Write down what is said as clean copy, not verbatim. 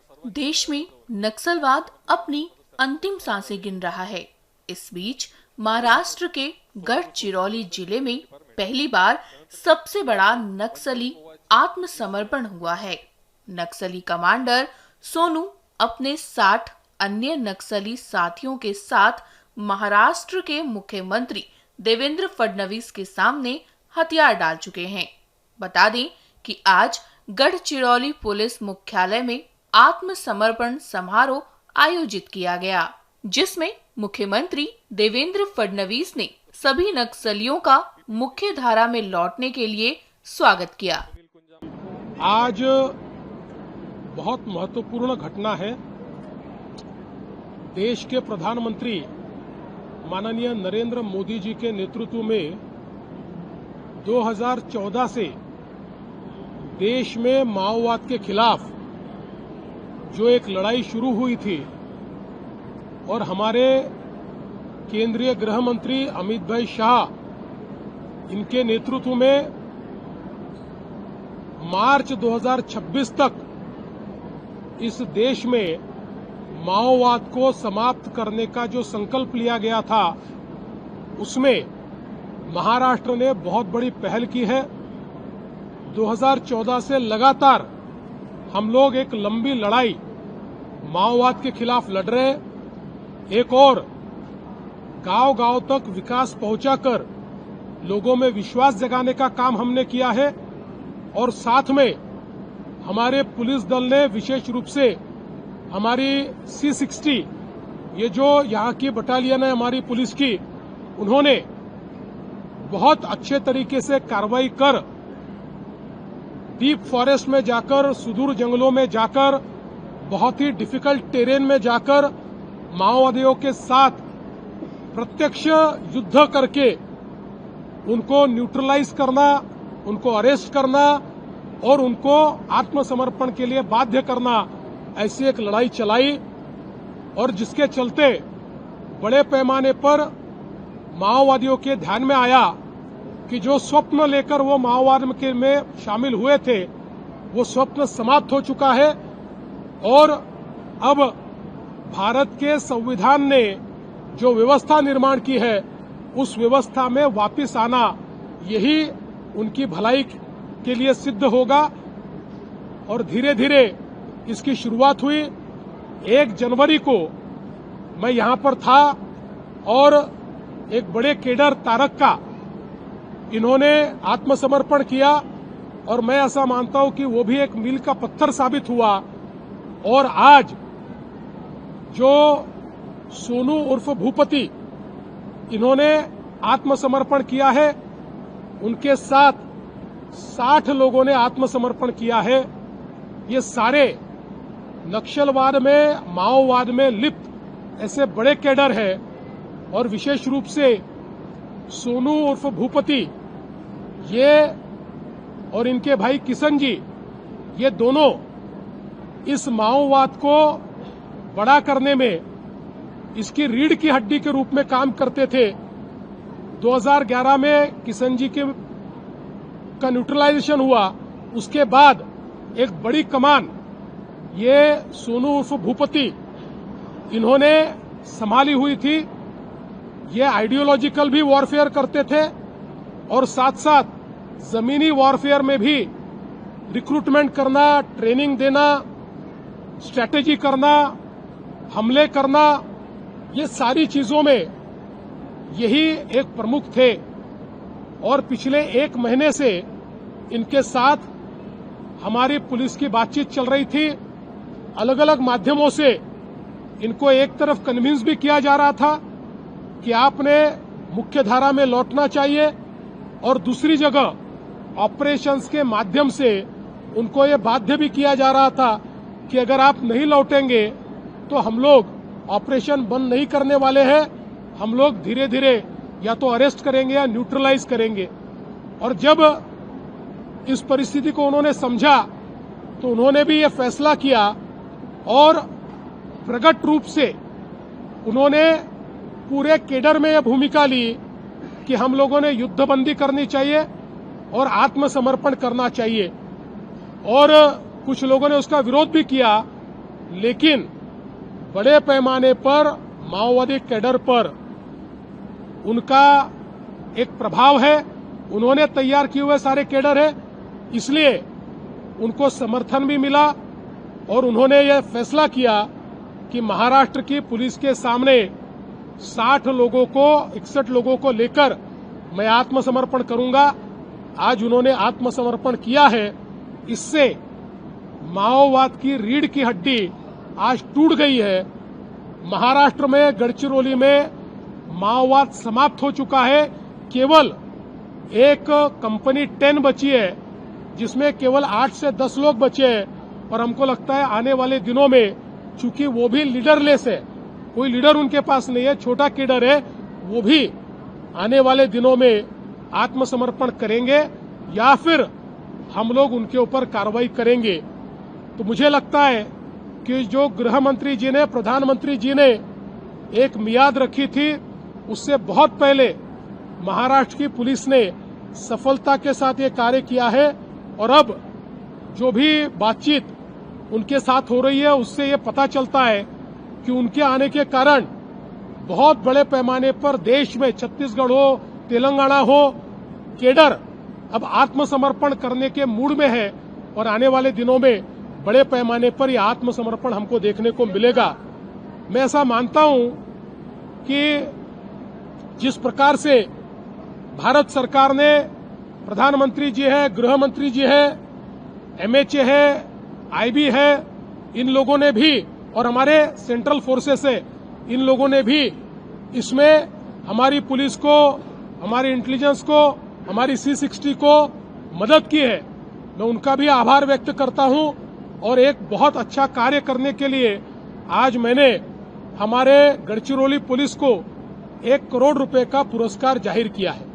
देश में नक्सलवाद अपनी अंतिम सांसें गिन रहा है। इस बीच महाराष्ट्र के गढ़चिरौली जिले में पहली बार सबसे बड़ा नक्सली आत्मसमर्पण हुआ है। नक्सली कमांडर सोनू अपने 60 अन्य नक्सली साथियों के साथ महाराष्ट्र के मुख्यमंत्री देवेंद्र फडणवीस के सामने हथियार डाल चुके हैं। बता दें कि आज गढ़चिरौली पुलिस मुख्यालय में आत्मसमर्पण समारोह आयोजित किया गया, जिसमें मुख्यमंत्री देवेंद्र फडणवीस ने सभी नक्सलियों का मुख्य धारा में लौटने के लिए स्वागत किया। आज बहुत महत्वपूर्ण घटना है। देश के प्रधानमंत्री माननीय नरेंद्र मोदी जी के नेतृत्व में 2014 से देश में माओवाद के खिलाफ जो एक लड़ाई शुरू हुई थी और हमारे केंद्रीय गृह मंत्री अमित भाई शाह इनके नेतृत्व में मार्च 2026 तक इस देश में माओवाद को समाप्त करने का जो संकल्प लिया गया था, उसमें महाराष्ट्र ने बहुत बड़ी पहल की है। 2014 से लगातार हम लोग एक लंबी लड़ाई माओवाद के खिलाफ लड़ रहे हैं। एक और गांव-गांव तक विकास पहुंचाकर लोगों में विश्वास जगाने का काम हमने किया है और साथ में हमारे पुलिस दल ने विशेष रूप से हमारी C60 ये जो यहाँ की बटालियन है हमारी पुलिस की, उन्होंने बहुत अच्छे तरीके से कार्रवाई कर डीप फॉरेस्ट में जाकर, सुदूर जंगलों में जाकर, बहुत ही डिफिकल्ट टेरेन में जाकर माओवादियों के साथ प्रत्यक्ष युद्ध करके उनको न्यूट्रलाइज करना, उनको अरेस्ट करना और उनको आत्मसमर्पण के लिए बाध्य करना, ऐसी एक लड़ाई चलाई और जिसके चलते बड़े पैमाने पर माओवादियों के ध्यान में आया कि जो स्वप्न लेकर वो माओवाद में शामिल हुए थे, वो स्वप्न समाप्त हो चुका है और अब भारत के संविधान ने जो व्यवस्था निर्माण की है, उस व्यवस्था में वापस आना यही उनकी भलाई के लिए सिद्ध होगा। और धीरे धीरे इसकी शुरुआत हुई। 1 जनवरी को मैं यहां पर था और एक बड़े केडर तारक का इन्होंने आत्मसमर्पण किया और मैं ऐसा मानता हूं कि वो भी एक मील का पत्थर साबित हुआ। और आज जो सोनू उर्फ भूपति इन्होंने आत्मसमर्पण किया है, उनके साथ 60 लोगों ने आत्मसमर्पण किया है। ये सारे नक्सलवाद में, माओवाद में लिप्त ऐसे बड़े कैडर हैं और विशेष रूप से सोनू उर्फ भूपति ये और इनके भाई किशन जी, ये दोनों इस माओवाद को बड़ा करने में इसकी रीढ़ की हड्डी के रूप में काम करते थे। 2011 में किशन जी का न्यूट्रलाइजेशन हुआ, उसके बाद एक बड़ी कमान ये सोनू उर्फ भूपति इन्होंने संभाली हुई थी। ये आइडियोलॉजिकल भी वॉरफेयर करते थे और साथ साथ जमीनी वॉरफेयर में भी रिक्रूटमेंट करना, ट्रेनिंग देना, स्ट्रैटेजी करना, हमले करना, ये सारी चीजों में यही एक प्रमुख थे। और पिछले 1 महीने से इनके साथ हमारी पुलिस की बातचीत चल रही थी। अलग अलग माध्यमों से इनको एक तरफ कन्विंस भी किया जा रहा था कि आपने मुख्य धारा में लौटना चाहिए और दूसरी जगह ऑपरेशंस के माध्यम से उनको ये बाध्य भी किया जा रहा था कि अगर आप नहीं लौटेंगे तो हम लोग ऑपरेशन बंद नहीं करने वाले हैं, हम लोग धीरे धीरे या तो अरेस्ट करेंगे या न्यूट्रलाइज करेंगे। और जब इस परिस्थिति को उन्होंने समझा तो उन्होंने भी ये फैसला किया और प्रकट रूप से उन्होंने पूरे केडर में यह भूमिका ली कि हम लोगों ने युद्धबंदी करनी चाहिए और आत्मसमर्पण करना चाहिए। और कुछ लोगों ने उसका विरोध भी किया लेकिन बड़े पैमाने पर माओवादी कैडर पर उनका एक प्रभाव है। उन्होंने तैयार किए हुए सारे कैडर है, इसलिए उनको समर्थन भी मिला और उन्होंने यह फैसला किया कि महाराष्ट्र की पुलिस के सामने 61 लोगों को लेकर मैं आत्मसमर्पण करूंगा। आज उन्होंने आत्मसमर्पण किया है। इससे माओवाद की रीढ़ की हड्डी आज टूट गई है। महाराष्ट्र में गढ़चिरौली में माओवाद समाप्त हो चुका है। केवल एक कंपनी 10 बची है, जिसमें केवल 8 से 10 लोग बचे हैं और हमको लगता है आने वाले दिनों में, चूंकि वो भी लीडरलेस है, कोई लीडर उनके पास नहीं है, छोटा कैडर है, वो भी आने वाले दिनों में आत्मसमर्पण करेंगे या फिर हम लोग उनके ऊपर कार्रवाई करेंगे। तो मुझे लगता है कि जो गृह मंत्री जी ने, प्रधानमंत्री जी ने एक मियाद रखी थी, उससे बहुत पहले महाराष्ट्र की पुलिस ने सफलता के साथ ये कार्य किया है और अब जो भी बातचीत उनके साथ हो रही है उससे ये पता चलता है कि उनके आने के कारण बहुत बड़े पैमाने पर देश में, छत्तीसगढ़ हो, तेलंगाना हो, कैडर अब आत्मसमर्पण करने के मूड में है और आने वाले दिनों में बड़े पैमाने पर यह आत्मसमर्पण हमको देखने को मिलेगा। मैं ऐसा मानता हूं कि जिस प्रकार से भारत सरकार ने, प्रधानमंत्री जी है, गृह मंत्री जी है, एमएचए है, आईबी है, इन लोगों ने भी और हमारे सेंट्रल फोर्सेस है, इन लोगों ने भी इसमें हमारी पुलिस को, हमारी इंटेलिजेंस को, हमारी C60 को मदद की है। मैं उनका भी आभार व्यक्त करता हूं और एक बहुत अच्छा कार्य करने के लिए आज मैंने हमारे गढ़चिरौली पुलिस को 1 करोड़ रुपए का पुरस्कार जाहिर किया है।